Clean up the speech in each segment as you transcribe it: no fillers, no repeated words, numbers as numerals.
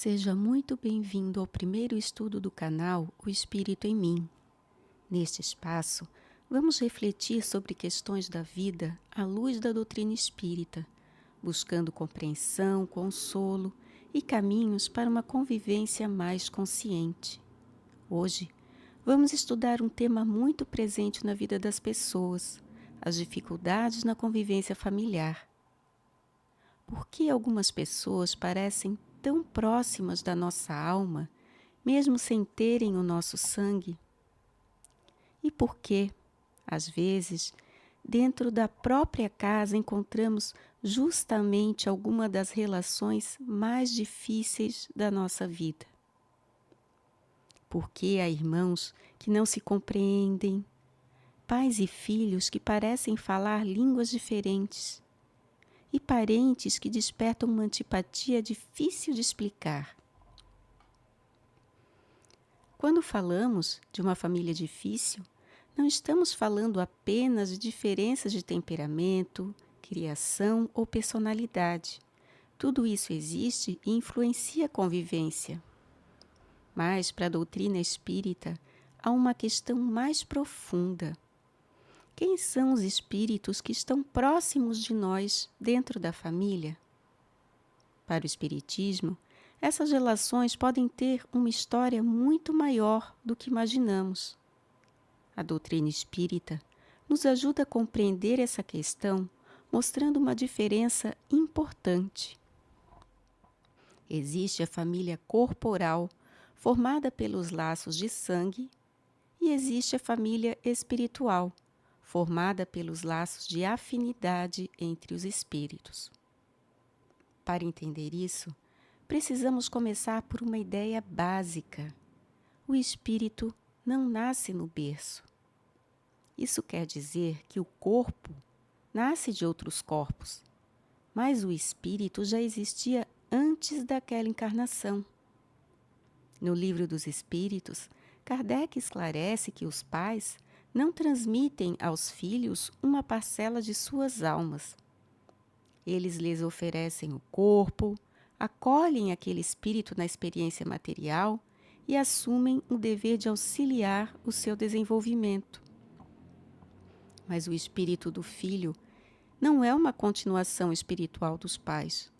Seja muito bem-vindo ao primeiro estudo do canal O Espírito em Mim. Neste espaço, vamos refletir sobre questões da vida à luz da doutrina espírita, buscando compreensão, consolo e caminhos para uma convivência mais consciente. Hoje, vamos estudar um tema muito presente na vida das pessoas, as dificuldades na convivência familiar. Por que algumas pessoas parecem tão próximas da nossa alma, mesmo sem terem o nosso sangue? E por que, às vezes, dentro da própria casa encontramos justamente alguma das relações mais difíceis da nossa vida? Por que há irmãos que não se compreendem, pais e filhos que parecem falar línguas diferentes, e parentes que despertam uma antipatia difícil de explicar? Quando falamos de uma família difícil, não estamos falando apenas de diferenças de temperamento, criação ou personalidade. Tudo isso existe e influencia a convivência. Mas, para a doutrina espírita, há uma questão mais profunda. Quem são os espíritos que estão próximos de nós dentro da família? Para o Espiritismo, essas relações podem ter uma história muito maior do que imaginamos. A doutrina espírita nos ajuda a compreender essa questão, mostrando uma diferença importante. Existe a família corporal, formada pelos laços de sangue, e existe a família espiritual, formada pelos laços de afinidade entre os espíritos. Para entender isso, precisamos começar por uma ideia básica. O espírito não nasce no berço. Isso quer dizer que o corpo nasce de outros corpos, mas o espírito já existia antes daquela encarnação. No Livro dos Espíritos, Kardec esclarece que os pais não transmitem aos filhos uma parcela de suas almas. Eles lhes oferecem o corpo, acolhem aquele espírito na experiência material e assumem o dever de auxiliar o seu desenvolvimento. Mas o espírito do filho não é uma continuação espiritual dos pais.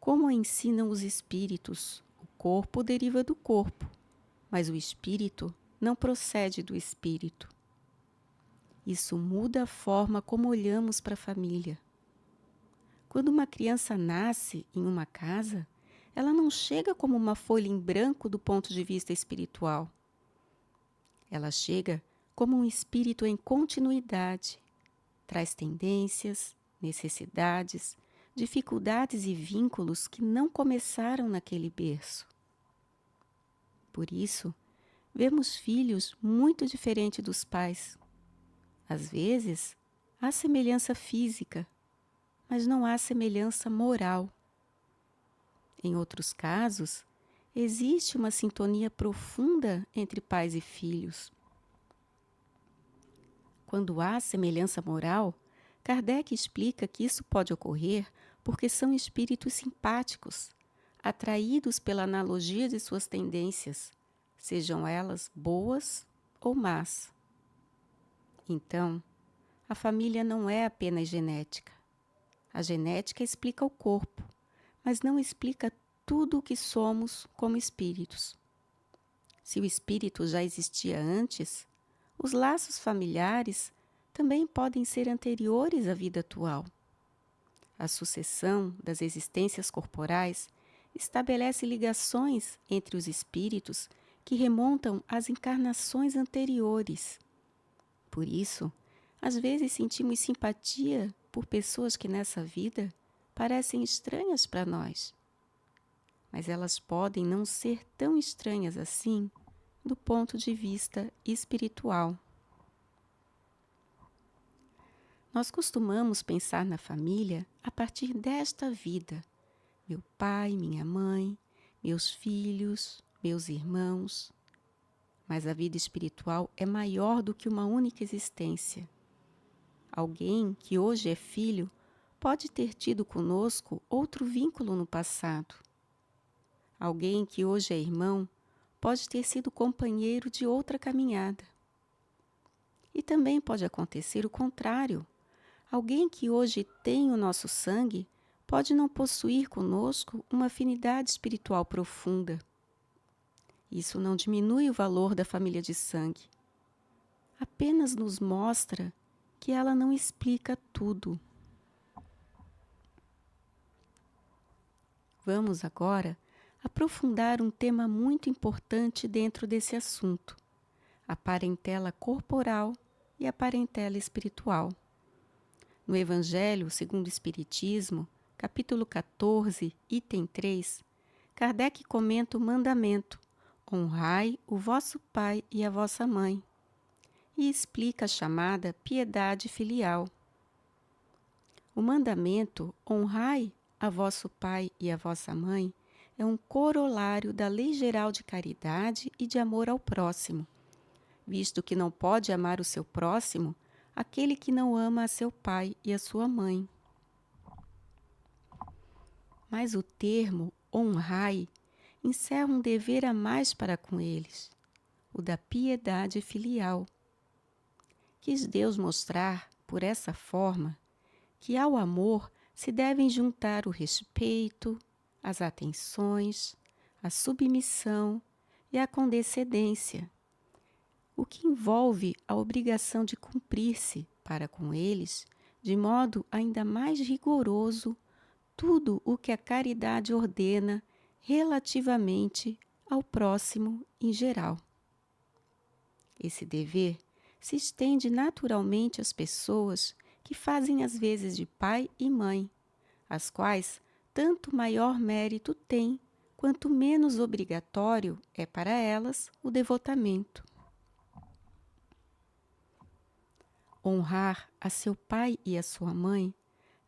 Como ensinam os espíritos, o corpo deriva do corpo, mas o espírito não procede do espírito. Isso muda a forma como olhamos para a família. Quando uma criança nasce em uma casa, ela não chega como uma folha em branco do ponto de vista espiritual. Ela chega como um espírito em continuidade. Traz tendências, necessidades, dificuldades e vínculos que não começaram naquele berço. Por isso, vemos filhos muito diferentes dos pais. Às vezes, há semelhança física, mas não há semelhança moral. Em outros casos, existe uma sintonia profunda entre pais e filhos. Quando há semelhança moral, Kardec explica que isso pode ocorrer porque são espíritos simpáticos, atraídos pela analogia de suas tendências, sejam elas boas ou más. Então, a família não é apenas genética. A genética explica o corpo, mas não explica tudo o que somos como espíritos. Se o espírito já existia antes, os laços familiares também podem ser anteriores à vida atual. A sucessão das existências corporais estabelece ligações entre os espíritos que remontam às encarnações anteriores. Por isso, às vezes sentimos simpatia por pessoas que nessa vida parecem estranhas para nós. Mas elas podem não ser tão estranhas assim do ponto de vista espiritual. Nós costumamos pensar na família a partir desta vida. Meu pai, minha mãe, meus filhos, meus irmãos. Mas a vida espiritual é maior do que uma única existência. Alguém que hoje é filho pode ter tido conosco outro vínculo no passado. Alguém que hoje é irmão pode ter sido companheiro de outra caminhada. E também pode acontecer o contrário. Alguém que hoje tem o nosso sangue pode não possuir conosco uma afinidade espiritual profunda. Isso não diminui o valor da família de sangue. Apenas nos mostra que ela não explica tudo. Vamos agora aprofundar um tema muito importante dentro desse assunto: a parentela corporal e a parentela espiritual. No Evangelho segundo o Espiritismo, capítulo 14, item 3, Kardec comenta o mandamento: honrai o vosso pai e a vossa mãe, e explica a chamada piedade filial. O mandamento honrai a vosso pai e a vossa mãe é um corolário da lei geral de caridade e de amor ao próximo, visto que não pode amar o seu próximo aquele que não ama a seu pai e a sua mãe. Mas o termo honrai encerra um dever a mais para com eles, o da piedade filial. Quis Deus mostrar, por essa forma, que ao amor se devem juntar o respeito, as atenções, a submissão e a condescendência, o que envolve a obrigação de cumprir-se para com eles, de modo ainda mais rigoroso, tudo o que a caridade ordena relativamente ao próximo em geral. Esse dever se estende naturalmente às pessoas que fazem as vezes de pai e mãe, as quais tanto maior mérito têm, quanto menos obrigatório é para elas o devotamento. Honrar a seu pai e a sua mãe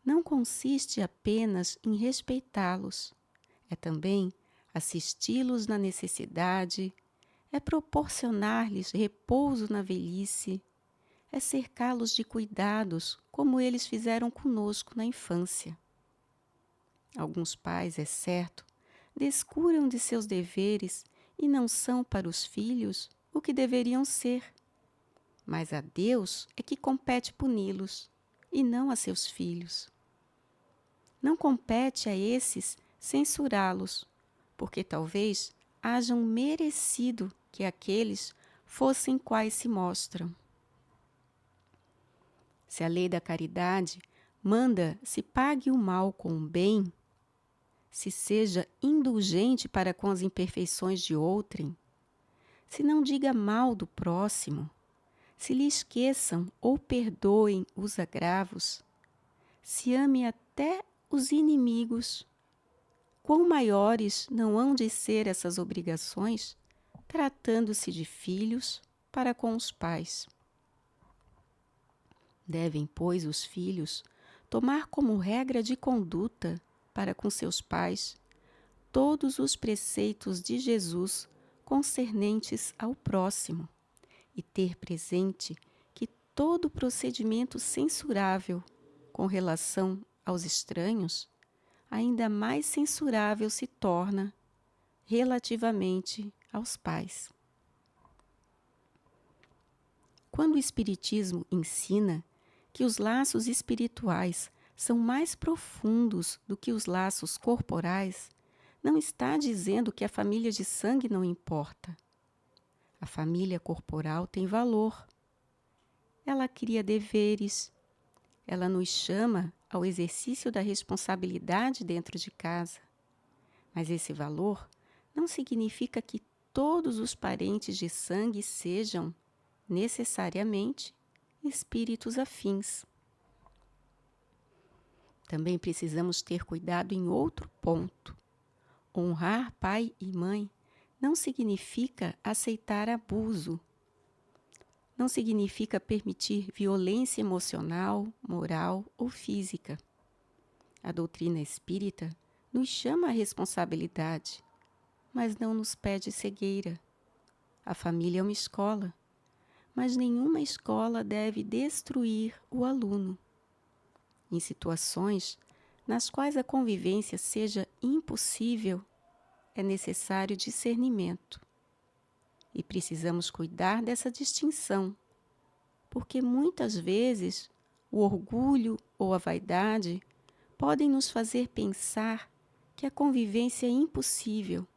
não consiste apenas em respeitá-los, é também assisti-los na necessidade, é proporcionar-lhes repouso na velhice, é cercá-los de cuidados como eles fizeram conosco na infância. Alguns pais, é certo, descuram de seus deveres e não são para os filhos o que deveriam ser. Mas a Deus é que compete puni-los, e não a seus filhos. Não compete a esses censurá-los, porque talvez hajam merecido que aqueles fossem quais se mostram. Se a lei da caridade manda se pague o mal com o bem, se seja indulgente para com as imperfeições de outrem, se não diga mal do próximo, se lhe esqueçam ou perdoem os agravos, se ame até os inimigos, quão maiores não hão de ser essas obrigações, tratando-se de filhos para com os pais. Devem, pois, os filhos tomar como regra de conduta para com seus pais todos os preceitos de Jesus concernentes ao próximo e ter presente que todo procedimento censurável com relação aos estranhos, ainda mais censurável se torna relativamente aos pais. Quando o Espiritismo ensina que os laços espirituais são mais profundos do que os laços corporais, não está dizendo que a família de sangue não importa. A família corporal tem valor. Ela cria deveres. Ela nos chama ao exercício da responsabilidade dentro de casa. Mas esse valor não significa que todos os parentes de sangue sejam, necessariamente, espíritos afins. Também precisamos ter cuidado em outro ponto. Honrar pai e mãe não significa aceitar abuso. Não significa permitir violência emocional, moral ou física. A doutrina espírita nos chama à responsabilidade, mas não nos pede cegueira. A família é uma escola, mas nenhuma escola deve destruir o aluno. Em situações nas quais a convivência seja impossível, é necessário discernimento. E precisamos cuidar dessa distinção, porque muitas vezes o orgulho ou a vaidade podem nos fazer pensar que a convivência é impossível,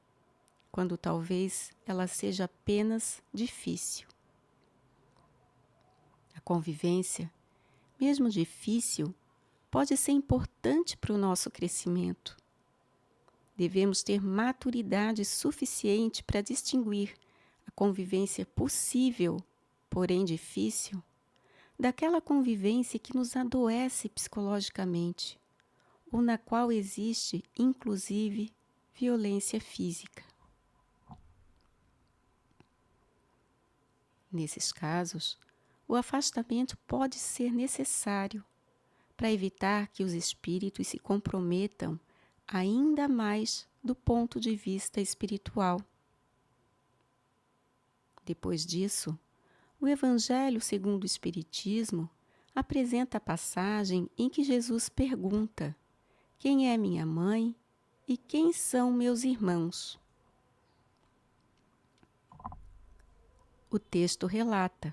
quando talvez ela seja apenas difícil. A convivência, mesmo difícil, pode ser importante para o nosso crescimento. Devemos ter maturidade suficiente para distinguir a convivência possível, porém difícil, daquela convivência que nos adoece psicologicamente, ou na qual existe, inclusive, violência física. Nesses casos, o afastamento pode ser necessário para evitar que os espíritos se comprometam ainda mais do ponto de vista espiritual. Depois disso, o Evangelho segundo o Espiritismo apresenta a passagem em que Jesus pergunta: quem é minha mãe e quem são meus irmãos? O texto relata: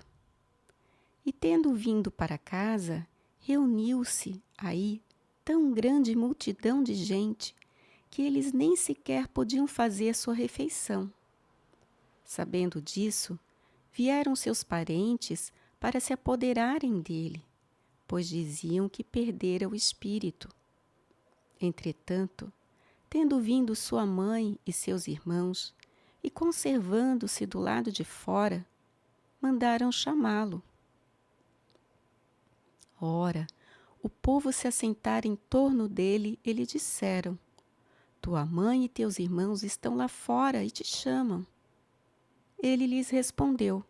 e tendo vindo para casa, reuniu-se aí tão grande multidão de gente que eles nem sequer podiam fazer sua refeição. Sabendo disso, vieram seus parentes para se apoderarem dele, pois diziam que perdera o espírito. Entretanto, tendo vindo sua mãe e seus irmãos, e conservando-se do lado de fora, mandaram chamá-lo. Ora, o povo se assentara em torno dele e lhe disseram: tua mãe e teus irmãos estão lá fora e te chamam. Ele lhes respondeu: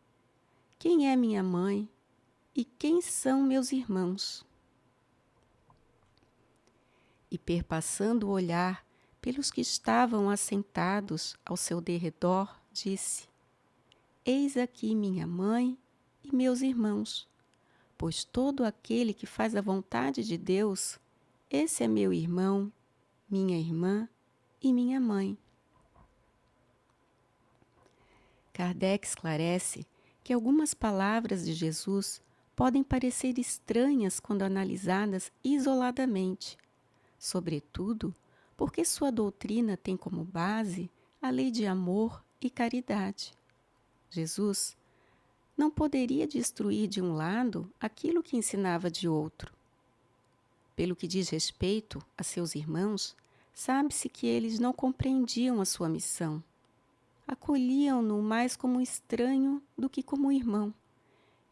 quem é minha mãe e quem são meus irmãos? E perpassando o olhar pelos que estavam assentados ao seu derredor, disse: eis aqui minha mãe e meus irmãos, pois todo aquele que faz a vontade de Deus, esse é meu irmão, minha irmã e minha mãe. Kardec esclarece que algumas palavras de Jesus podem parecer estranhas quando analisadas isoladamente, sobretudo porque sua doutrina tem como base a lei de amor e caridade. Jesus não poderia destruir de um lado aquilo que ensinava de outro. Pelo que diz respeito a seus irmãos, sabe-se que eles não compreendiam a sua missão. Acolhiam-no mais como estranho do que como irmão,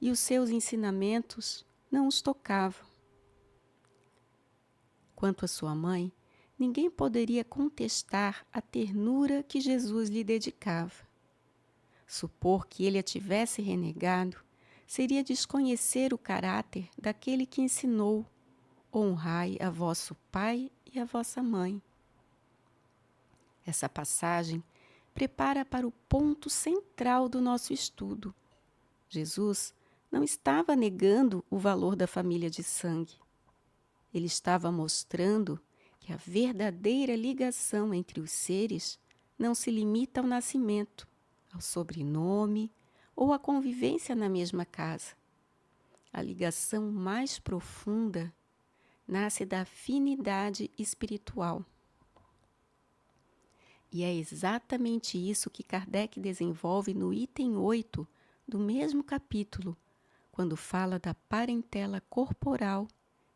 e os seus ensinamentos não os tocavam. Quanto à sua mãe, ninguém poderia contestar a ternura que Jesus lhe dedicava. Supor que ele a tivesse renegado seria desconhecer o caráter daquele que ensinou: honrai a vosso pai e a vossa mãe. Essa passagem prepara para o ponto central do nosso estudo. Jesus não estava negando o valor da família de sangue. Ele estava mostrando que a verdadeira ligação entre os seres não se limita ao nascimento, ao sobrenome ou à convivência na mesma casa. A ligação mais profunda nasce da afinidade espiritual. E é exatamente isso que Kardec desenvolve no item 8 do mesmo capítulo, quando fala da parentela corporal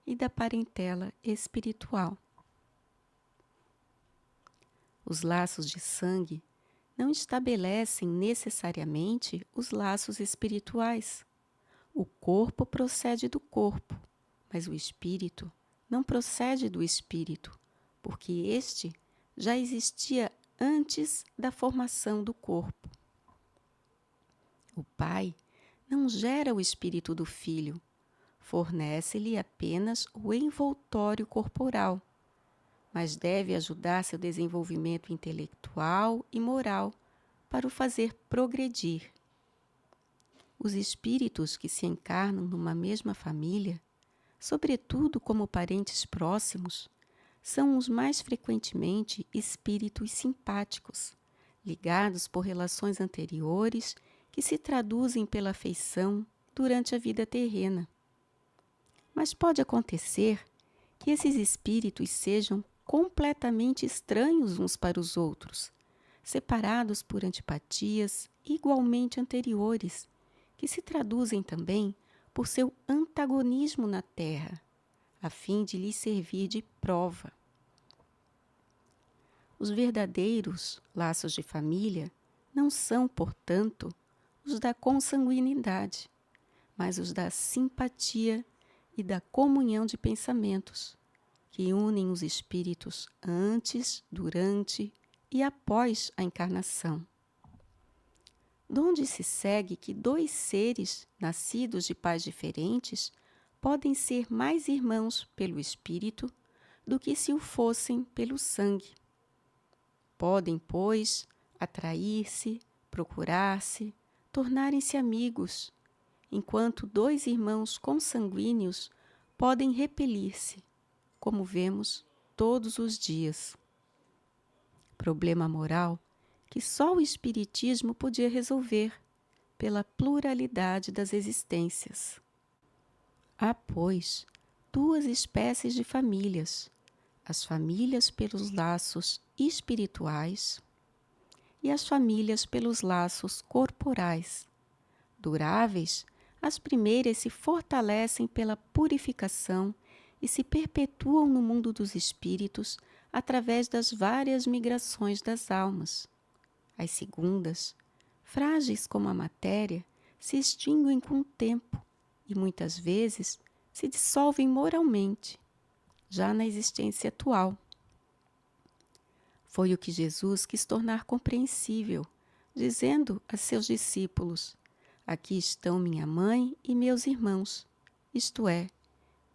e da parentela espiritual. Os laços de sangue não estabelecem necessariamente os laços espirituais. O corpo procede do corpo, mas o espírito não procede do espírito, porque este já existia antes da formação do corpo. O pai não gera o espírito do filho, fornece-lhe apenas o envoltório corporal, mas deve ajudar seu desenvolvimento intelectual e moral para o fazer progredir. Os espíritos que se encarnam numa mesma família, sobretudo como parentes próximos, são os mais frequentemente espíritos simpáticos, ligados por relações anteriores que se traduzem pela afeição durante a vida terrena. Mas pode acontecer que esses espíritos sejam completamente estranhos uns para os outros, separados por antipatias igualmente anteriores, que se traduzem também por seu antagonismo na Terra, a fim de lhes servir de prova. Os verdadeiros laços de família não são, portanto, os da consanguinidade, mas os da simpatia e da comunhão de pensamentos, que unem os espíritos antes, durante e após a encarnação. Donde se segue que dois seres nascidos de pais diferentes podem ser mais irmãos pelo espírito do que se o fossem pelo sangue. Podem, pois, atrair-se, procurar-se, tornarem-se amigos, enquanto dois irmãos consanguíneos podem repelir-se, como vemos todos os dias. Problema moral que só o Espiritismo podia resolver pela pluralidade das existências. Há, pois, duas espécies de famílias: as famílias pelos laços espirituais e as famílias pelos laços corporais. Duráveis, as primeiras se fortalecem pela purificação e se perpetuam no mundo dos espíritos através das várias migrações das almas. As segundas, frágeis como a matéria, se extinguem com o tempo e muitas vezes se dissolvem moralmente, já na existência atual. Foi o que Jesus quis tornar compreensível, dizendo a seus discípulos: aqui estão minha mãe e meus irmãos, isto é,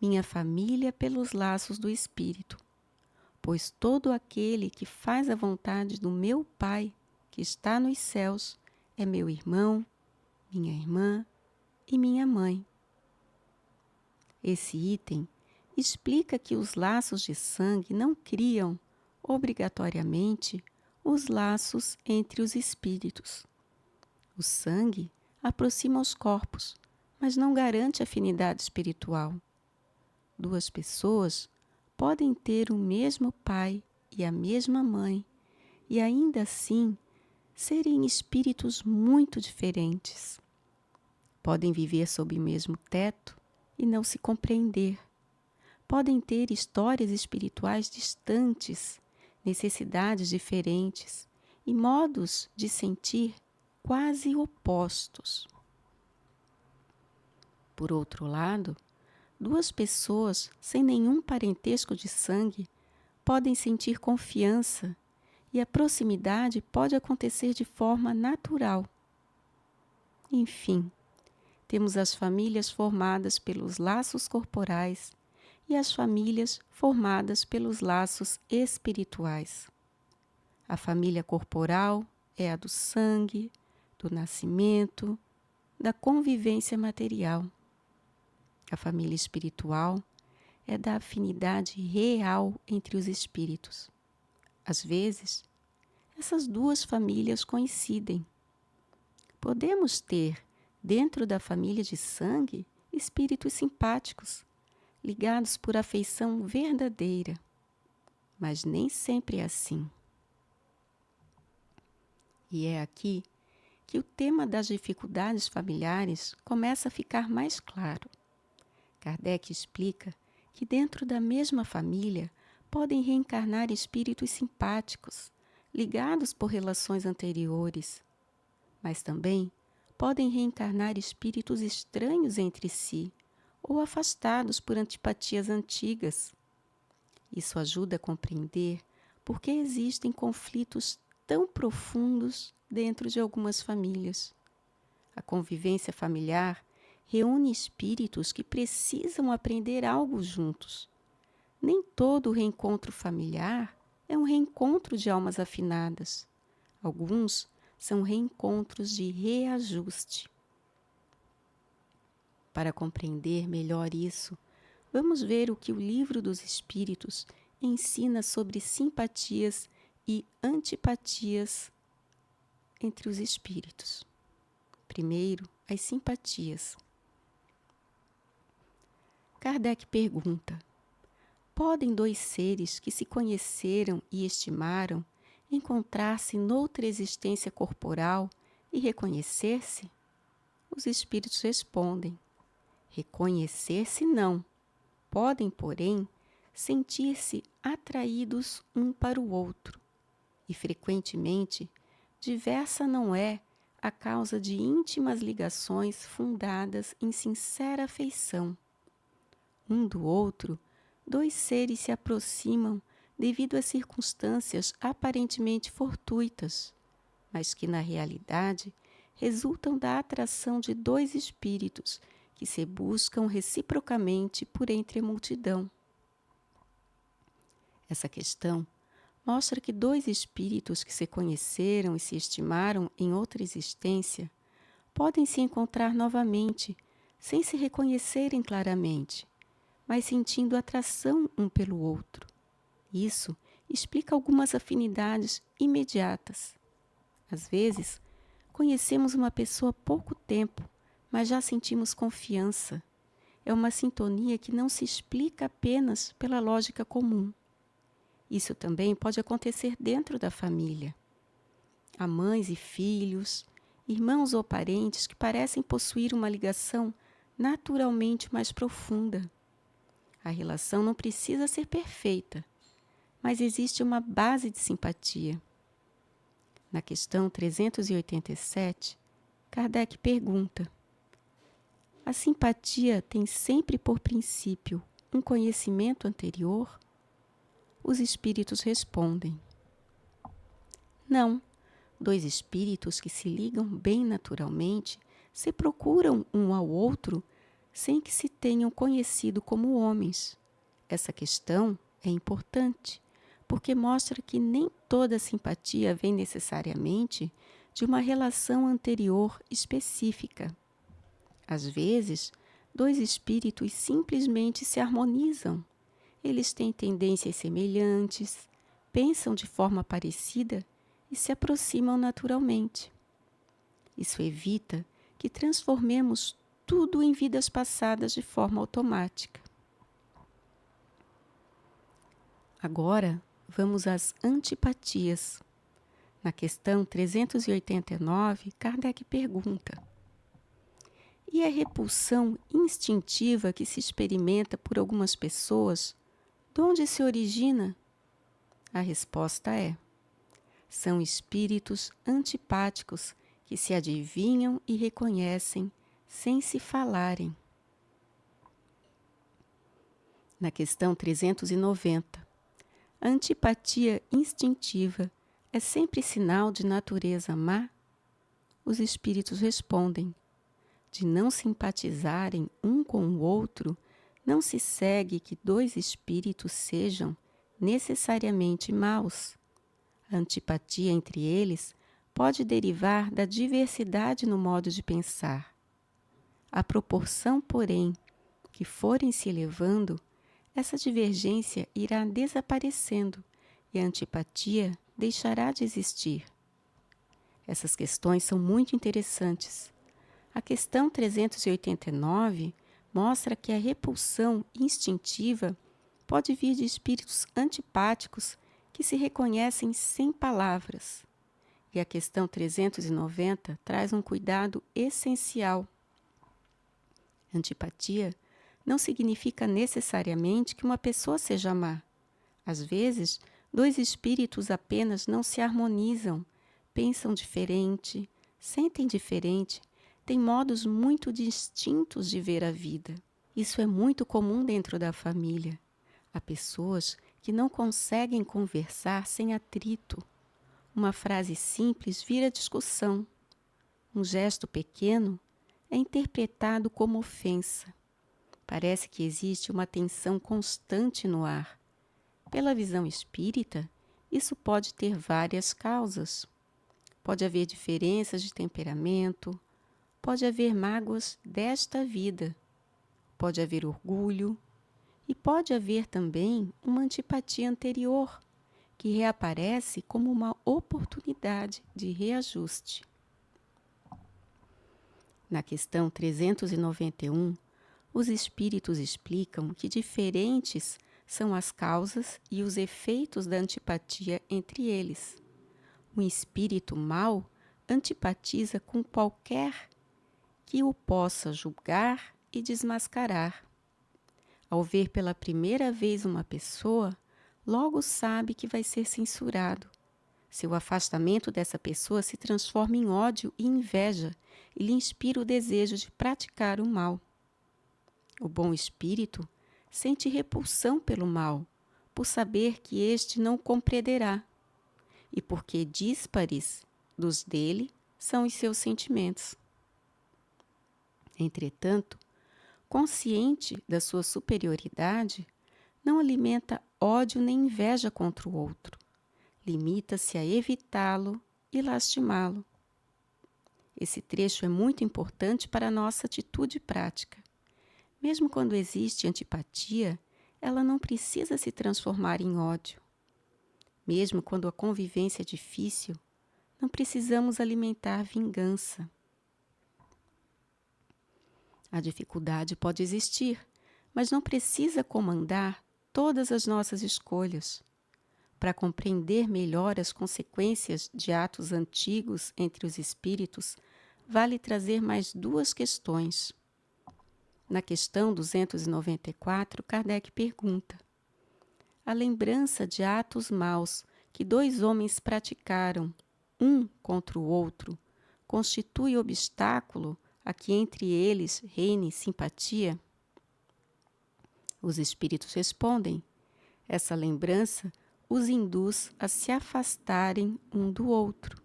minha família pelos laços do Espírito. Pois todo aquele que faz a vontade do meu Pai, que está nos céus, é meu irmão, minha irmã e minha mãe. Esse item explica que os laços de sangue não criam, obrigatoriamente, os laços entre os espíritos. O sangue aproxima os corpos, mas não garante afinidade espiritual. Duas pessoas podem ter o mesmo pai e a mesma mãe e ainda assim serem espíritos muito diferentes. Podem viver sob o mesmo teto e não se compreender. Podem ter histórias espirituais distantes, necessidades diferentes e modos de sentir quase opostos. Por outro lado, duas pessoas sem nenhum parentesco de sangue podem sentir confiança e a proximidade pode acontecer de forma natural. Enfim, temos as famílias formadas pelos laços corporais e as famílias formadas pelos laços espirituais. A família corporal é a do sangue, do nascimento, da convivência material. A família espiritual é da afinidade real entre os espíritos. Às vezes, essas duas famílias coincidem. Podemos ter, dentro da família de sangue, espíritos simpáticos, ligados por afeição verdadeira, mas nem sempre é assim. E é aqui que o tema das dificuldades familiares começa a ficar mais claro. Kardec explica que dentro da mesma família podem reencarnar espíritos simpáticos, ligados por relações anteriores, mas também podem reencarnar espíritos estranhos entre si ou afastados por antipatias antigas. Isso ajuda a compreender por que existem conflitos tão profundos dentro de algumas famílias. A convivência familiar reúne espíritos que precisam aprender algo juntos. Nem todo reencontro familiar é um reencontro de almas afinadas. Alguns são reencontros de reajuste. Para compreender melhor isso, vamos ver o que o Livro dos Espíritos ensina sobre simpatias e antipatias entre os espíritos. Primeiro, as simpatias. Kardec pergunta: podem dois seres que se conheceram e estimaram encontrar-se noutra existência corporal e reconhecer-se? Os espíritos respondem: reconhecer-se não. Podem, porém, sentir-se atraídos um para o outro. E, frequentemente, diversa não é a causa de íntimas ligações fundadas em sincera afeição. Um do outro, dois seres se aproximam devido a circunstâncias aparentemente fortuitas, mas que, na realidade, resultam da atração de dois espíritos que se buscam reciprocamente por entre a multidão. Essa questão mostra que dois espíritos que se conheceram e se estimaram em outra existência podem se encontrar novamente, sem se reconhecerem claramente, mas sentindo atração um pelo outro. Isso explica algumas afinidades imediatas. Às vezes, conhecemos uma pessoa há pouco tempo, mas já sentimos confiança. É uma sintonia que não se explica apenas pela lógica comum. Isso também pode acontecer dentro da família. Há mães e filhos, irmãos ou parentes que parecem possuir uma ligação naturalmente mais profunda. A relação não precisa ser perfeita, mas existe uma base de simpatia. Na questão 387, Kardec pergunta: a simpatia tem sempre por princípio um conhecimento anterior? Os espíritos respondem: não. Dois espíritos que se ligam bem naturalmente se procuram um ao outro sem que se tenham conhecido como homens. Essa questão é importante, porque mostra que nem toda simpatia vem necessariamente de uma relação anterior específica. Às vezes, dois espíritos simplesmente se harmonizam. Eles têm tendências semelhantes, pensam de forma parecida e se aproximam naturalmente. Isso evita que transformemos tudo em vidas passadas de forma automática. Agora, vamos às antipatias. Na questão 389, Kardec pergunta: e a repulsão instintiva que se experimenta por algumas pessoas, de onde se origina? A resposta é: são espíritos antipáticos que se adivinham e reconhecem sem se falarem. Na questão 390, a antipatia instintiva é sempre sinal de natureza má? Os espíritos respondem: de não simpatizarem um com o outro, não se segue que dois espíritos sejam necessariamente maus. A antipatia entre eles pode derivar da diversidade no modo de pensar. À proporção, porém, que forem se elevando, essa divergência irá desaparecendo e a antipatia deixará de existir. Essas questões são muito interessantes. A questão 389 mostra que a repulsão instintiva pode vir de espíritos antipáticos que se reconhecem sem palavras. E a questão 390 traz um cuidado essencial. Antipatia não significa necessariamente que uma pessoa seja má. Às vezes, dois espíritos apenas não se harmonizam, pensam diferente, sentem diferente, têm modos muito distintos de ver a vida. Isso é muito comum dentro da família. Há pessoas que não conseguem conversar sem atrito. Uma frase simples vira discussão. Um gesto pequeno é interpretado como ofensa. Parece que existe uma tensão constante no ar. Pela visão espírita, isso pode ter várias causas. Pode haver diferenças de temperamento, pode haver mágoas desta vida, pode haver orgulho E pode haver também uma antipatia anterior, que reaparece como uma oportunidade de reajuste. Na questão 391, os espíritos explicam que diferentes são as causas e os efeitos da antipatia entre eles. Um espírito mau antipatiza com qualquer que o possa julgar e desmascarar. Ao ver pela primeira vez uma pessoa, logo sabe que vai ser censurado. Seu afastamento dessa pessoa se transforma em ódio e inveja e lhe inspira o desejo de praticar o mal. O bom espírito sente repulsão pelo mal, por saber que este não o compreenderá, e porque díspares dos dele são os seus sentimentos. Entretanto, consciente da sua superioridade, não alimenta ódio nem inveja contra o outro. Limita-se a evitá-lo e lastimá-lo. Esse trecho é muito importante para a nossa atitude prática. Mesmo quando existe antipatia, ela não precisa se transformar em ódio. Mesmo quando a convivência é difícil, não precisamos alimentar vingança. A dificuldade pode existir, mas não precisa comandar todas as nossas escolhas. Para compreender melhor as consequências de atos antigos entre os espíritos, vale trazer mais duas questões. Na questão 294, Kardec pergunta: a lembrança de atos maus que dois homens praticaram, um contra o outro, constitui obstáculo a que entre eles reine simpatia? Os espíritos respondem: essa lembrança os induz a se afastarem um do outro.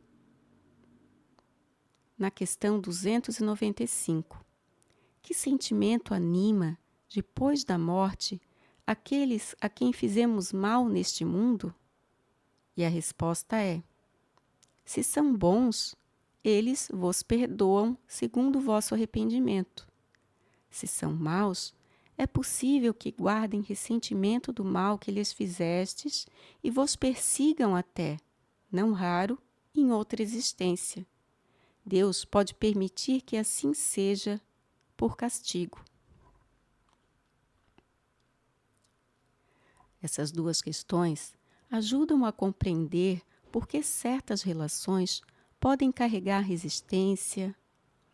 Na questão 295, que sentimento anima, depois da morte, aqueles a quem fizemos mal neste mundo? E a resposta é: se são bons, eles vos perdoam segundo o vosso arrependimento. Se são maus, é possível que guardem ressentimento do mal que lhes fizestes e vos persigam até, não raro, em outra existência. Deus pode permitir que assim seja por castigo. Essas duas questões ajudam a compreender por que certas relações podem carregar resistência,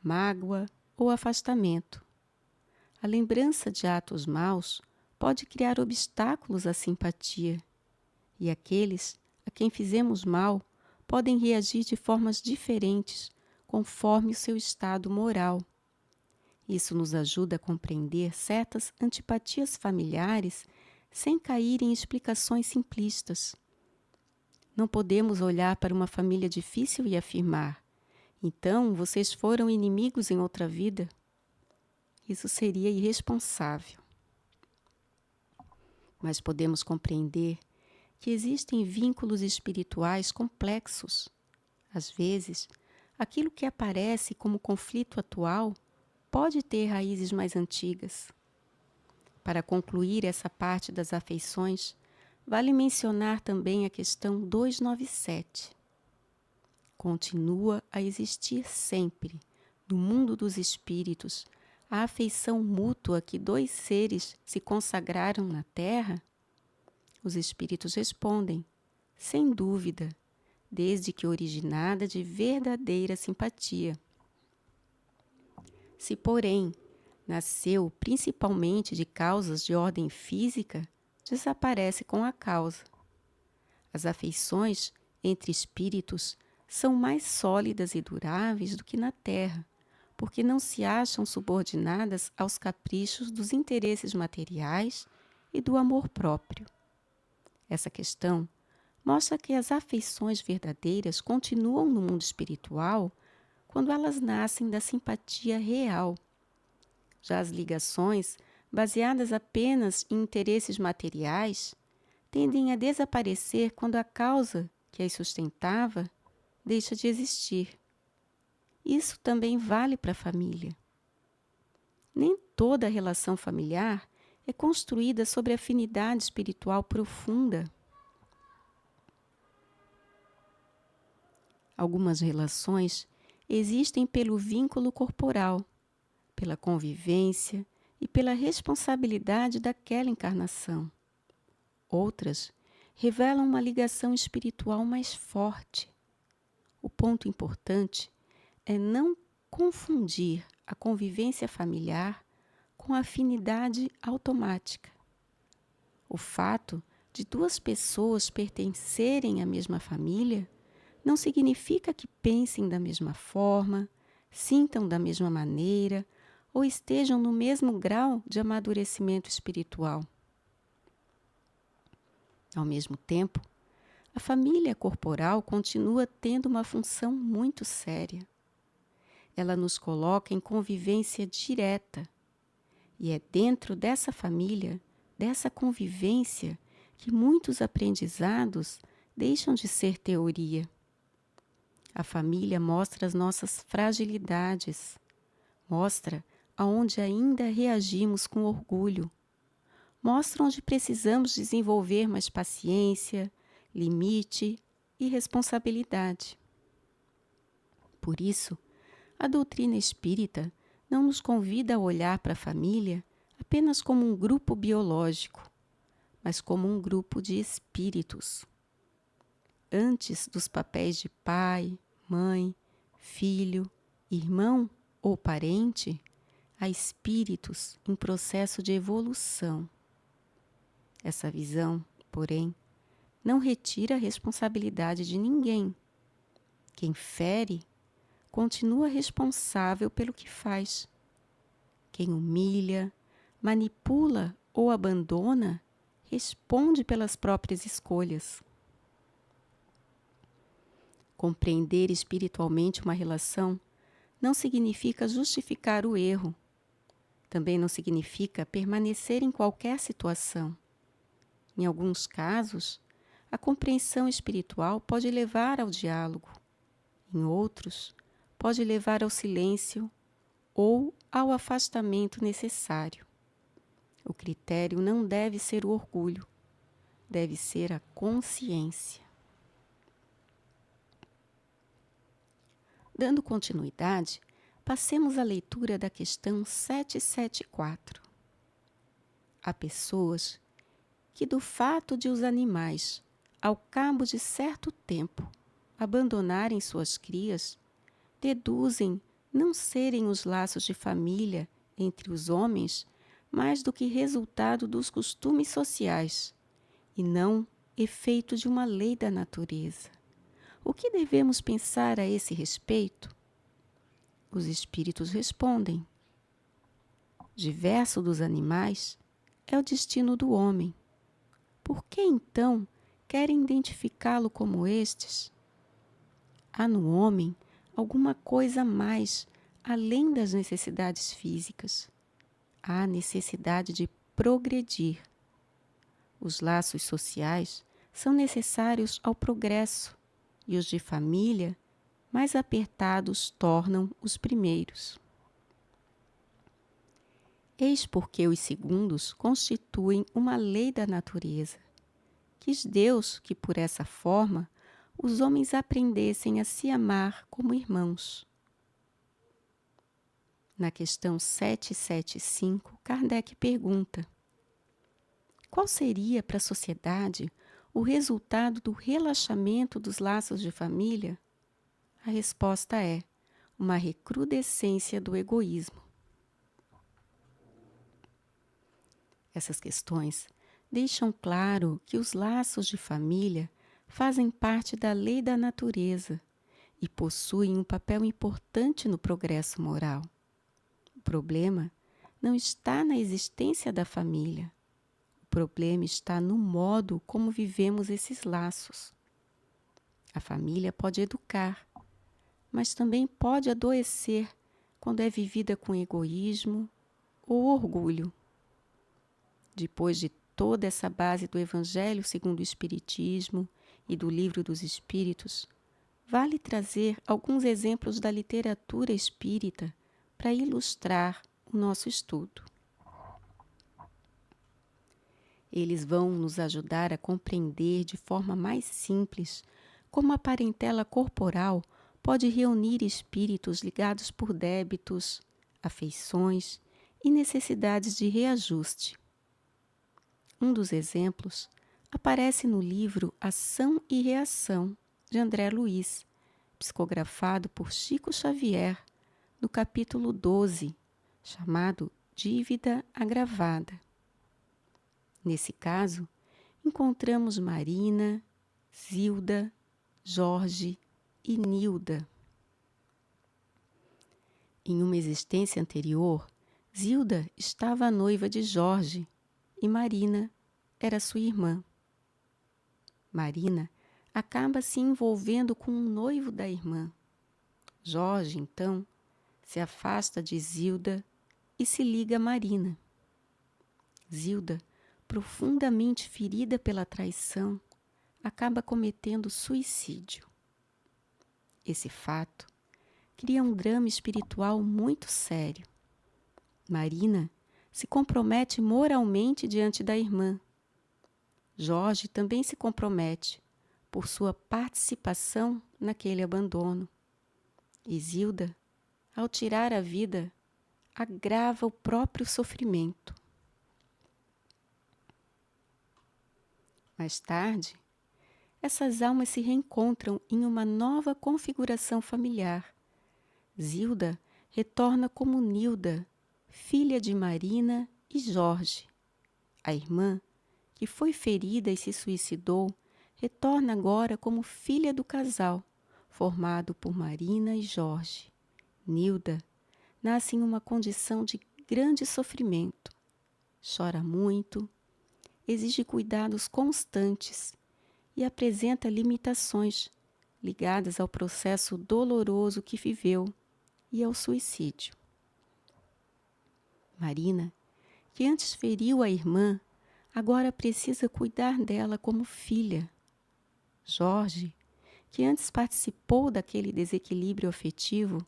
mágoa ou afastamento. A lembrança de atos maus pode criar obstáculos à simpatia, e aqueles a quem fizemos mal podem reagir de formas diferentes conforme o seu estado moral. Isso nos ajuda a compreender certas antipatias familiares sem cair em explicações simplistas. Não podemos olhar para uma família difícil e afirmar: então vocês foram inimigos em outra vida? Isso seria irresponsável. Mas podemos compreender que existem vínculos espirituais complexos. Às vezes, aquilo que aparece como conflito atual pode ter raízes mais antigas. Para concluir essa parte das afeições, vale mencionar também a questão 297. Continua a existir sempre, no mundo dos espíritos, a afeição mútua que dois seres se consagraram na Terra? Os espíritos respondem: sem dúvida, desde que originada de verdadeira simpatia. Se, porém, nasceu principalmente de causas de ordem física, desaparece com a causa. As afeições entre espíritos são mais sólidas e duráveis do que na Terra, porque não se acham subordinadas aos caprichos dos interesses materiais e do amor próprio. Essa questão mostra que as afeições verdadeiras continuam no mundo espiritual quando elas nascem da simpatia real. Já as ligações, baseadas apenas em interesses materiais, tendem a desaparecer quando a causa que as sustentava deixa de existir. Isso também vale para a família. Nem toda relação familiar é construída sobre afinidade espiritual profunda. Algumas relações existem pelo vínculo corporal, pela convivência e pela responsabilidade daquela encarnação. Outras revelam uma ligação espiritual mais forte. O ponto importante é não confundir a convivência familiar com a afinidade automática. O fato de duas pessoas pertencerem à mesma família não significa que pensem da mesma forma, sintam da mesma maneira ou estejam no mesmo grau de amadurecimento espiritual. Ao mesmo tempo, a família corporal continua tendo uma função muito séria. Ela nos coloca em convivência direta, e é dentro dessa família, dessa convivência, que muitos aprendizados deixam de ser teoria. A família mostra as nossas fragilidades, mostra aonde ainda reagimos com orgulho, mostra onde precisamos desenvolver mais paciência, limite e responsabilidade. Por isso, a doutrina espírita não nos convida a olhar para a família apenas como um grupo biológico, mas como um grupo de espíritos. Antes dos papéis de pai, mãe, filho, irmão ou parente, há espíritos em processo de evolução. Essa visão, porém, não retira a responsabilidade de ninguém. Quem fere continua responsável pelo que faz. Quem humilha, manipula ou abandona responde pelas próprias escolhas. Compreender espiritualmente uma relação não significa justificar o erro. Também não significa permanecer em qualquer situação. Em alguns casos, a compreensão espiritual pode levar ao diálogo. Em outros, pode levar ao silêncio ou ao afastamento necessário. O critério não deve ser o orgulho, deve ser a consciência. Dando continuidade, passemos à leitura da questão 774. Há pessoas que, do fato de os animais, ao cabo de certo tempo, abandonarem suas crias, deduzem não serem os laços de família entre os homens mais do que resultado dos costumes sociais, e não efeito de uma lei da natureza. O que devemos pensar a esse respeito? Os espíritos respondem: diverso dos animais é o destino do homem. Por que então querem identificá-lo como estes? Há no homem alguma coisa a mais além das necessidades físicas. Há a necessidade de progredir. Os laços sociais são necessários ao progresso e os de família, mais apertados, tornam os primeiros. Eis porque os segundos constituem uma lei da natureza. Quis Deus que, por essa forma, os homens aprendessem a se amar como irmãos. Na questão 775, Kardec pergunta: qual seria para a sociedade o resultado do relaxamento dos laços de família? A resposta é uma recrudescência do egoísmo. Essas questões deixam claro que os laços de família fazem parte da lei da natureza e possuem um papel importante no progresso moral. O problema não está na existência da família. O problema está no modo como vivemos esses laços. A família pode educar, mas também pode adoecer quando é vivida com egoísmo ou orgulho. Depois de toda essa base do Evangelho segundo o Espiritismo e do Livro dos Espíritos, vale trazer alguns exemplos da literatura espírita para ilustrar o nosso estudo. Eles vão nos ajudar a compreender de forma mais simples como a parentela corporal pode reunir espíritos ligados por débitos, afeições e necessidades de reajuste. Um dos exemplos aparece no livro Ação e Reação, de André Luiz, psicografado por Chico Xavier, no capítulo 12, chamado Dívida Agravada. Nesse caso, encontramos Marina, Zilda, Jorge e Nilda. Em uma existência anterior, Zilda estava noiva de Jorge e Marina era sua irmã. Marina acaba se envolvendo com um noivo da irmã. Jorge, então, se afasta de Zilda e se liga a Marina. Zilda, profundamente ferida pela traição, acaba cometendo suicídio. Esse fato cria um drama espiritual muito sério. Marina se compromete moralmente diante da irmã. Jorge também se compromete por sua participação naquele abandono. E Zilda, ao tirar a vida, agrava o próprio sofrimento. Mais tarde, essas almas se reencontram em uma nova configuração familiar. Zilda retorna como Nilda, filha de Marina e Jorge. A irmã, que foi ferida e se suicidou, retorna agora como filha do casal, formado por Marina e Jorge. Nilda nasce em uma condição de grande sofrimento. Chora muito, exige cuidados constantes e apresenta limitações ligadas ao processo doloroso que viveu e ao suicídio. Marina, que antes feriu a irmã, agora precisa cuidar dela como filha. Jorge, que antes participou daquele desequilíbrio afetivo,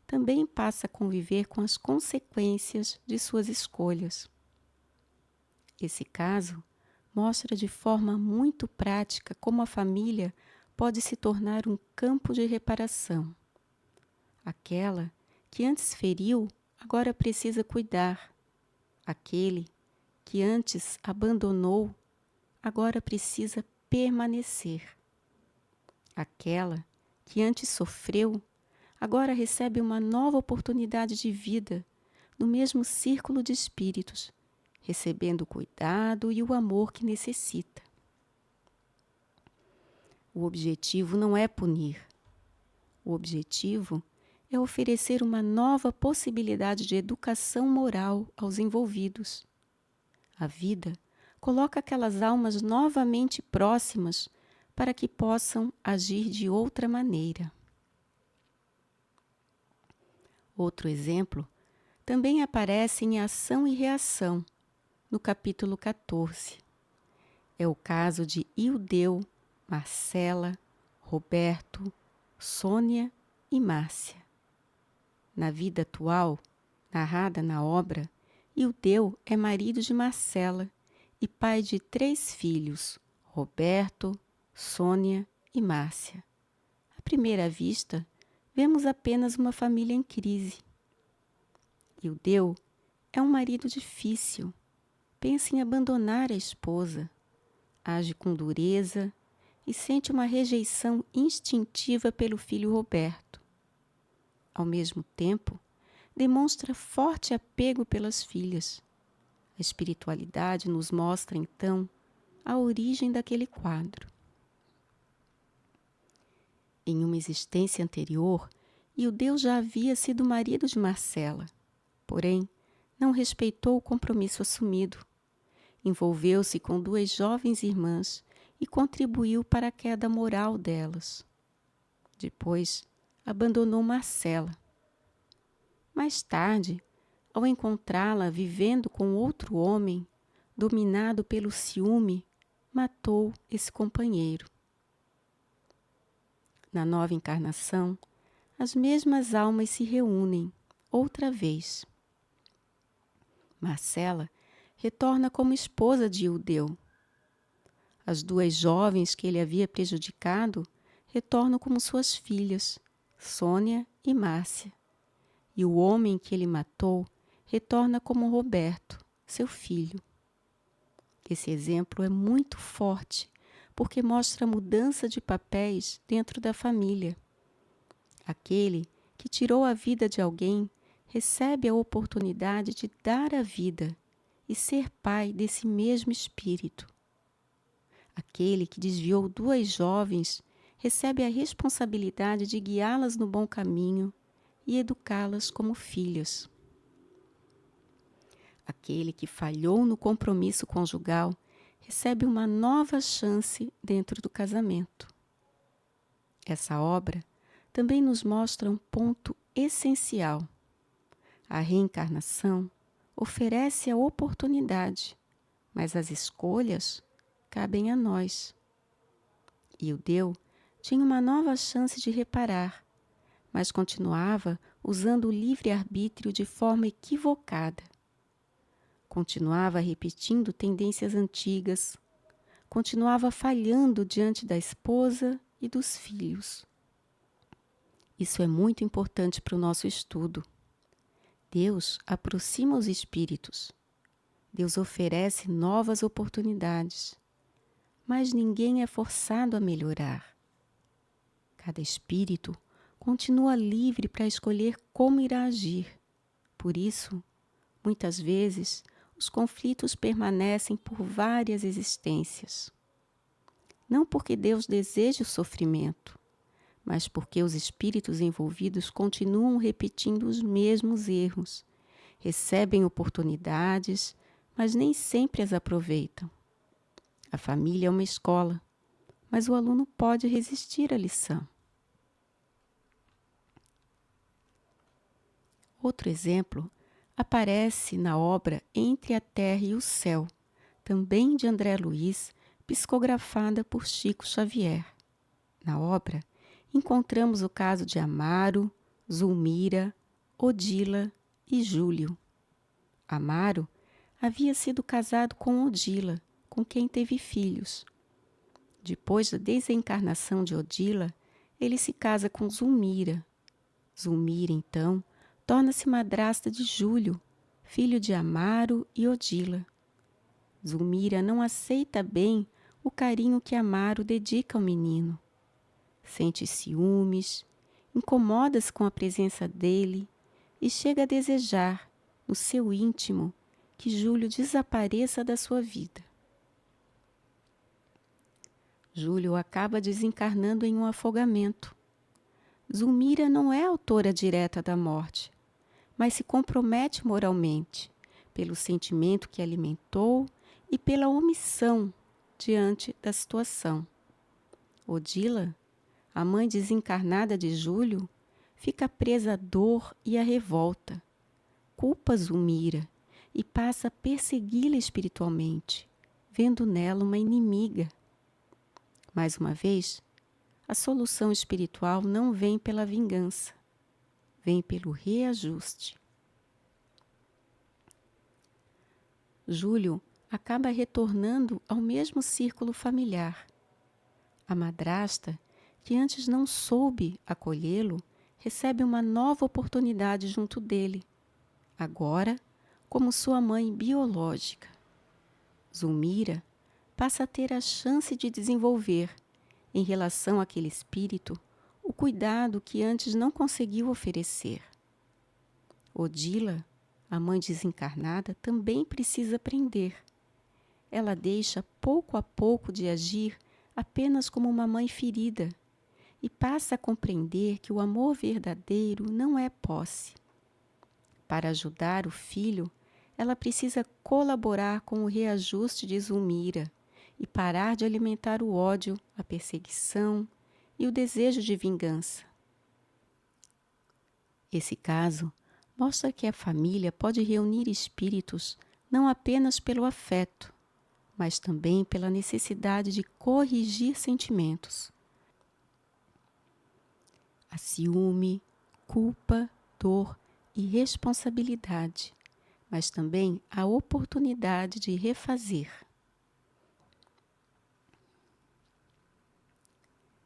também passa a conviver com as consequências de suas escolhas. Esse caso mostra de forma muito prática como a família pode se tornar um campo de reparação. Aquela que antes feriu, agora precisa cuidar. Aquele que antes abandonou, agora precisa permanecer. Aquela que antes sofreu, agora recebe uma nova oportunidade de vida no mesmo círculo de espíritos, recebendo o cuidado e o amor que necessita. O objetivo não é punir. O objetivo é oferecer uma nova possibilidade de educação moral aos envolvidos. A vida coloca aquelas almas novamente próximas para que possam agir de outra maneira. Outro exemplo também aparece em Ação e Reação, no capítulo 14. É o caso de Ildeu, Marcela, Roberto, Sônia e Márcia. Na vida atual, narrada na obra, Ildeu é marido de Marcela e pai de 3 filhos, Roberto, Sônia e Márcia. À primeira vista, vemos apenas uma família em crise. Ildeu é um marido difícil, pensa em abandonar a esposa, age com dureza e sente uma rejeição instintiva pelo filho Roberto. Ao mesmo tempo, demonstra forte apego pelas filhas. A espiritualidade nos mostra, então, a origem daquele quadro. Em uma existência anterior, Ildeu já havia sido marido de Marcela, porém, não respeitou o compromisso assumido. Envolveu-se com 2 jovens irmãs e contribuiu para a queda moral delas. Depois, abandonou Marcela. Mais tarde, ao encontrá-la vivendo com outro homem, dominado pelo ciúme, matou esse companheiro. Na nova encarnação, as mesmas almas se reúnem outra vez. Marcela retorna como esposa de Ildeu. As duas jovens que ele havia prejudicado retornam como suas filhas, Sônia e Márcia. E o homem que ele matou retorna como Roberto, seu filho. Esse exemplo é muito forte, porque mostra a mudança de papéis dentro da família. Aquele que tirou a vida de alguém recebe a oportunidade de dar a vida e ser pai desse mesmo espírito. Aquele que desviou duas jovens recebe a responsabilidade de guiá-las no bom caminho e educá-las como filhas. Aquele que falhou no compromisso conjugal recebe uma nova chance dentro do casamento. Essa obra também nos mostra um ponto essencial. A reencarnação oferece a oportunidade, mas as escolhas cabem a nós. Ildeu tinha uma nova chance de reparar, mas continuava usando o livre-arbítrio de forma equivocada. Continuava repetindo tendências antigas, continuava falhando diante da esposa e dos filhos. Isso é muito importante para o nosso estudo. Deus aproxima os espíritos. Deus oferece novas oportunidades, mas ninguém é forçado a melhorar. Cada espírito continua livre para escolher como irá agir. Por isso, muitas vezes, os conflitos permanecem por várias existências. Não porque Deus deseje o sofrimento, mas porque os espíritos envolvidos continuam repetindo os mesmos erros, recebem oportunidades, mas nem sempre as aproveitam. A família é uma escola, mas o aluno pode resistir à lição. Outro exemplo aparece na obra Entre a Terra e o Céu, também de André Luiz, psicografada por Chico Xavier. Na obra, encontramos o caso de Amaro, Zulmira, Odila e Júlio. Amaro havia sido casado com Odila, com quem teve filhos. Depois da desencarnação de Odila, ele se casa com Zulmira. Zulmira, então, torna-se madrasta de Júlio, filho de Amaro e Odila. Zulmira não aceita bem o carinho que Amaro dedica ao menino. Sente ciúmes, incomoda-se com a presença dele e chega a desejar, no seu íntimo, que Júlio desapareça da sua vida. Júlio acaba desencarnando em um afogamento. Zulmira não é autora direta da morte, mas se compromete moralmente pelo sentimento que alimentou e pela omissão diante da situação. Odila, a mãe desencarnada de Júlio, fica presa à dor e à revolta. Culpa Zulmira e passa a persegui-la espiritualmente, vendo nela uma inimiga. Mais uma vez, a solução espiritual não vem pela vingança, vem pelo reajuste. Júlio acaba retornando ao mesmo círculo familiar. A madrasta, que antes não soube acolhê-lo, recebe uma nova oportunidade junto dele, agora como sua mãe biológica. Zulmira passa a ter a chance de desenvolver, em relação àquele espírito, o cuidado que antes não conseguiu oferecer. Odila, a mãe desencarnada, também precisa aprender. Ela deixa pouco a pouco de agir apenas como uma mãe ferida e passa a compreender que o amor verdadeiro não é posse. Para ajudar o filho, ela precisa colaborar com o reajuste de Zulmira e parar de alimentar o ódio, a perseguição e o desejo de vingança. Esse caso mostra que a família pode reunir espíritos não apenas pelo afeto, mas também pela necessidade de corrigir sentimentos. A ciúme, culpa, dor e responsabilidade mas também a oportunidade de refazer.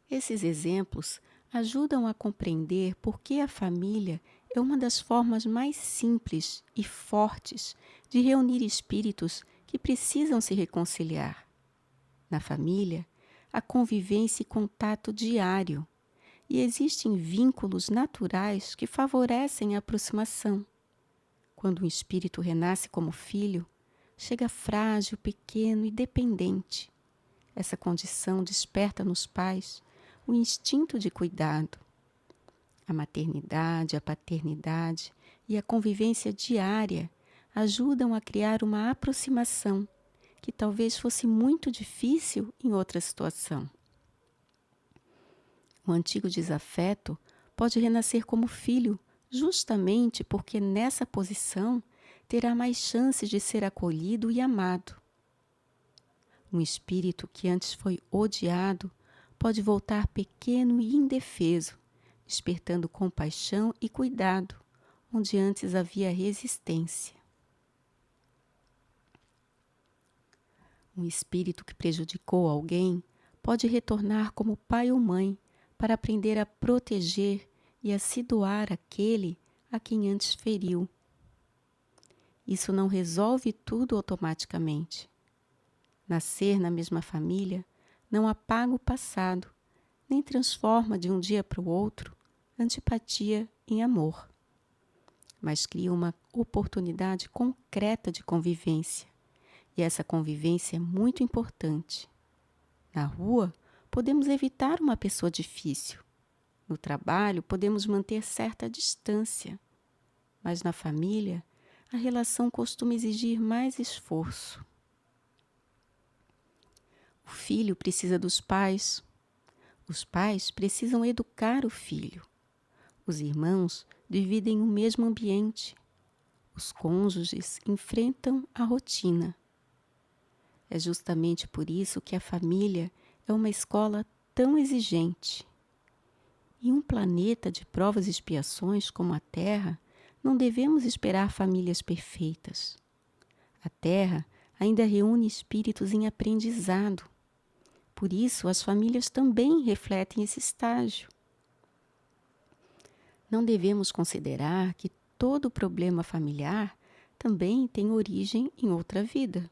Esses exemplos ajudam a compreender por que a família é uma das formas mais simples e fortes de reunir espíritos que precisam se reconciliar. Na família, há convivência e contato diário, e existem vínculos naturais que favorecem a aproximação. Quando um espírito renasce como filho, chega frágil, pequeno e dependente. Essa condição desperta nos pais o instinto de cuidado. A maternidade, a paternidade e a convivência diária ajudam a criar uma aproximação que talvez fosse muito difícil em outra situação. O antigo desafeto pode renascer como filho justamente porque nessa posição terá mais chances de ser acolhido e amado. Um espírito que antes foi odiado pode voltar pequeno e indefeso, despertando compaixão e cuidado, onde antes havia resistência. Um espírito que prejudicou alguém pode retornar como pai ou mãe para aprender a proteger e a se doar àquele a quem antes feriu. Isso não resolve tudo automaticamente. Nascer na mesma família não apaga o passado, nem transforma de um dia para o outro antipatia em amor, mas cria uma oportunidade concreta de convivência. E essa convivência é muito importante. Na rua, podemos evitar uma pessoa difícil. No trabalho, podemos manter certa distância. Mas na família, a relação costuma exigir mais esforço. O filho precisa dos pais. Os pais precisam educar o filho. Os irmãos dividem o mesmo ambiente. Os cônjuges enfrentam a rotina. É justamente por isso que a família é uma escola tão exigente. Em um planeta de provas e expiações como a Terra, não devemos esperar famílias perfeitas. A Terra ainda reúne espíritos em aprendizado. Por isso, as famílias também refletem esse estágio. Não devemos considerar que todo problema familiar também tem origem em outra vida,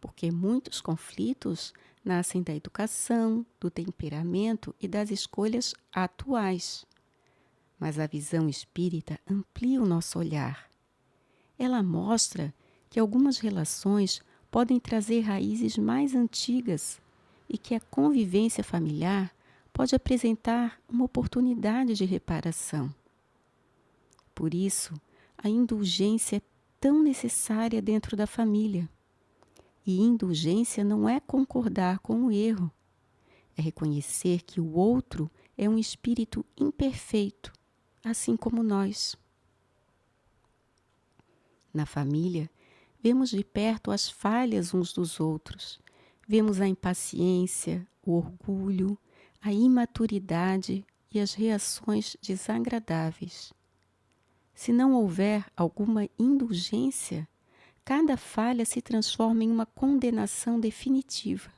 porque muitos conflitos nascem da educação, do temperamento e das escolhas atuais. Mas a visão espírita amplia o nosso olhar. Ela mostra que algumas relações podem trazer raízes mais antigas e que a convivência familiar pode apresentar uma oportunidade de reparação. Por isso, a indulgência é tão necessária dentro da família. E indulgência não é concordar com o erro, é reconhecer que o outro é um espírito imperfeito, assim como nós. Na família, vemos de perto as falhas uns dos outros, vemos a impaciência, o orgulho, a imaturidade e as reações desagradáveis. Se não houver alguma indulgência, cada falha se transforma em uma condenação definitiva.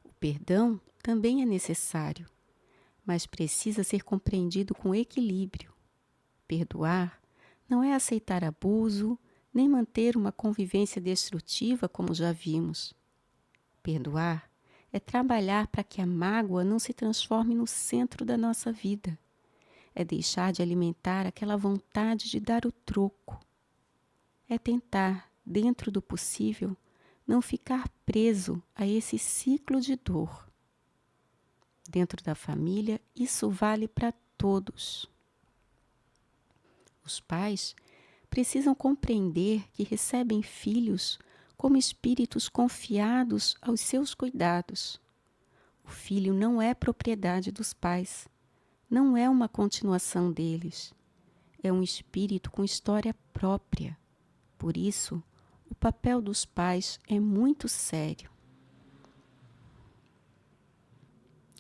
O perdão também é necessário, mas precisa ser compreendido com equilíbrio. Perdoar não é aceitar abuso, nem manter uma convivência destrutiva, como já vimos. Perdoar é trabalhar para que a mágoa não se transforme no centro da nossa vida. É deixar de alimentar aquela vontade de dar o troco. É tentar, dentro do possível, não ficar preso a esse ciclo de dor. Dentro da família, isso vale para todos. Os pais precisam compreender que recebem filhos como espíritos confiados aos seus cuidados. O filho não é propriedade dos pais, não é uma continuação deles. É um espírito com história própria. Por isso, o papel dos pais é muito sério.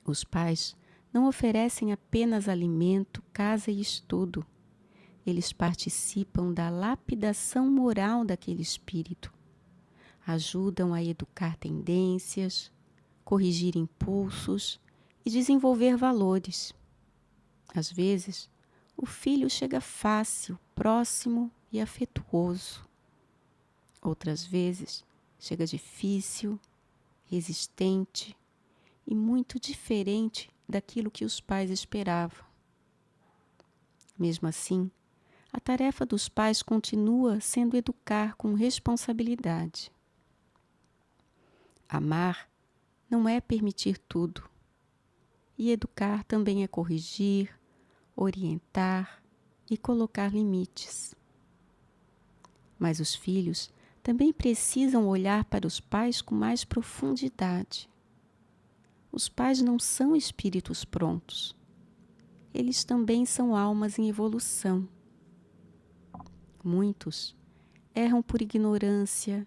Os pais não oferecem apenas alimento, casa e estudo. eles participam da lapidação moral daquele espírito, ajudam a educar tendências, corrigir impulsos e desenvolver valores. Às vezes, o filho chega fácil, próximo e afetuoso. Outras vezes, chega difícil, resistente e muito diferente daquilo que os pais esperavam. Mesmo assim, a tarefa dos pais continua sendo educar com responsabilidade. Amar não é permitir tudo, e educar também é corrigir, orientar e colocar limites. Mas os filhos também precisam olhar para os pais com mais profundidade. Os pais não são espíritos prontos. Eles também são almas em evolução. Muitos erram por ignorância,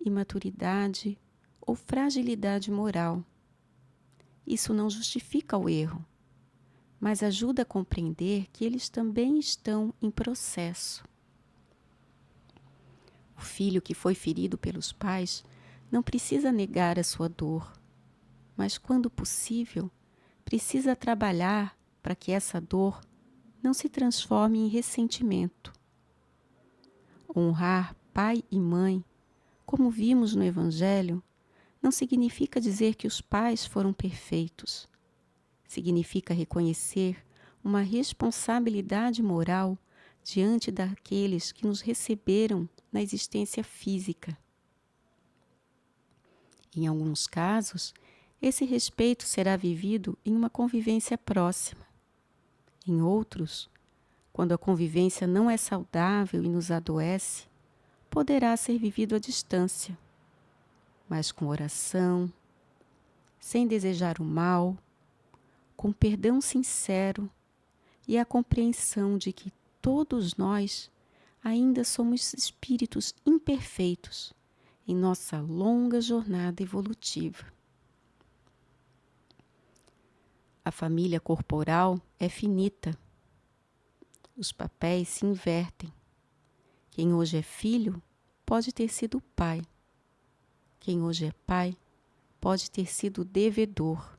imaturidade ou fragilidade moral. Isso não justifica o erro, mas ajuda a compreender que eles também estão em processo. O filho que foi ferido pelos pais não precisa negar a sua dor, mas, quando possível, precisa trabalhar para que essa dor não se transforme em ressentimento. Honrar pai e mãe, como vimos no Evangelho, não significa dizer que os pais foram perfeitos. Significa reconhecer uma responsabilidade moral diante daqueles que nos receberam na existência física. Em alguns casos, esse respeito será vivido em uma convivência próxima. Em outros, quando a convivência não é saudável e nos adoece, poderá ser vivido à distância, mas com oração, sem desejar o mal, com perdão sincero e a compreensão de que todos nós ainda somos espíritos imperfeitos em nossa longa jornada evolutiva. A família corporal é finita. Os papéis se invertem. Quem hoje é filho pode ter sido pai. Quem hoje é pai pode ter sido devedor.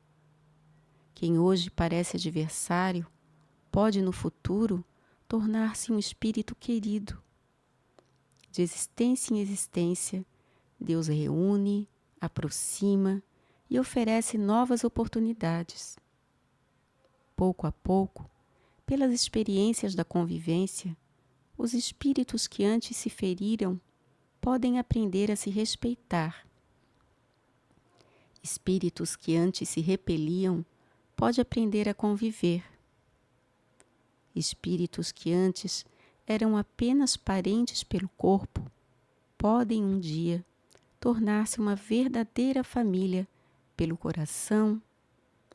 Quem hoje parece adversário pode, no futuro, tornar-se um espírito querido. De existência em existência, Deus reúne, aproxima e oferece novas oportunidades. Pouco a pouco, pelas experiências da convivência, os espíritos que antes se feriram podem aprender a se respeitar. Espíritos que antes se repeliam podem aprender a conviver. Espíritos que antes eram apenas parentes pelo corpo podem um dia tornar-se uma verdadeira família pelo coração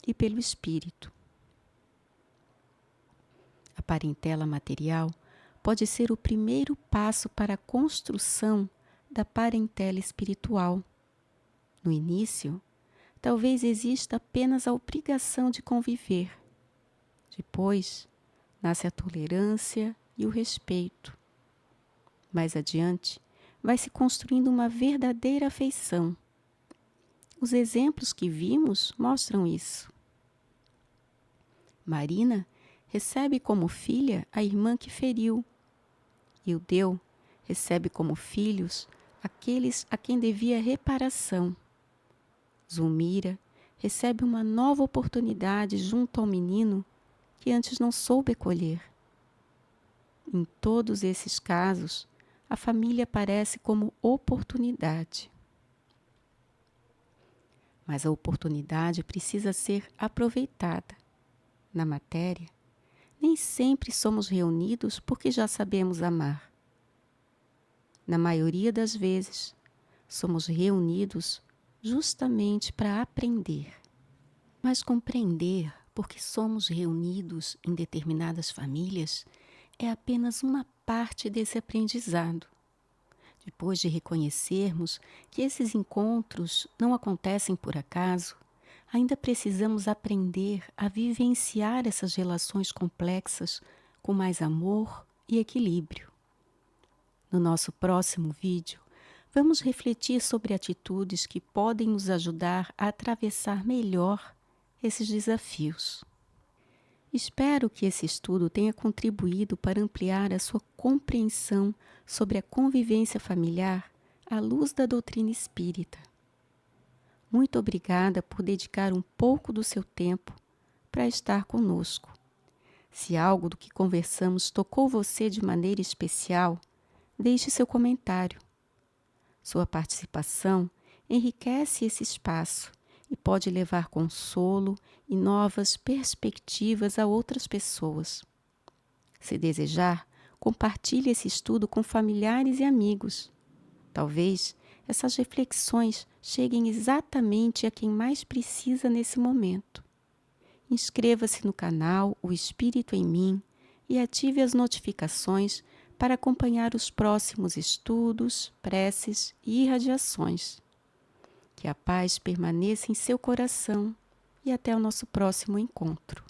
e pelo espírito. A parentela material pode ser o primeiro passo para a construção da parentela espiritual. No início, talvez exista apenas a obrigação de conviver. Depois, nasce a tolerância e o respeito. Mais adiante, vai se construindo uma verdadeira afeição. Os exemplos que vimos mostram isso. Marina recebe como filha a irmã que feriu. Ildeu recebe como filhos aqueles a quem devia reparação. Zulmira recebe uma nova oportunidade junto ao menino que antes não soube acolher. Em todos esses casos, a família aparece como oportunidade. Mas a oportunidade precisa ser aproveitada. Na matéria, nem sempre somos reunidos porque já sabemos amar. Na maioria das vezes, somos reunidos justamente para aprender. Mas compreender porque somos reunidos em determinadas famílias é apenas uma parte desse aprendizado. Depois de reconhecermos que esses encontros não acontecem por acaso, ainda precisamos aprender a vivenciar essas relações complexas com mais amor e equilíbrio. No nosso próximo vídeo, vamos refletir sobre atitudes que podem nos ajudar a atravessar melhor esses desafios. Espero que esse estudo tenha contribuído para ampliar a sua compreensão sobre a convivência familiar à luz da doutrina espírita. Muito obrigada por dedicar um pouco do seu tempo para estar conosco. Se algo do que conversamos tocou você de maneira especial, deixe seu comentário. Sua participação enriquece esse espaço e pode levar consolo e novas perspectivas a outras pessoas. Se desejar, compartilhe esse estudo com familiares e amigos. Talvez essas reflexões cheguem exatamente a quem mais precisa nesse momento. Inscreva-se no canal O Espírito em Mim e ative as notificações para acompanhar os próximos estudos, preces e irradiações. Que a paz permaneça em seu coração e até o nosso próximo encontro.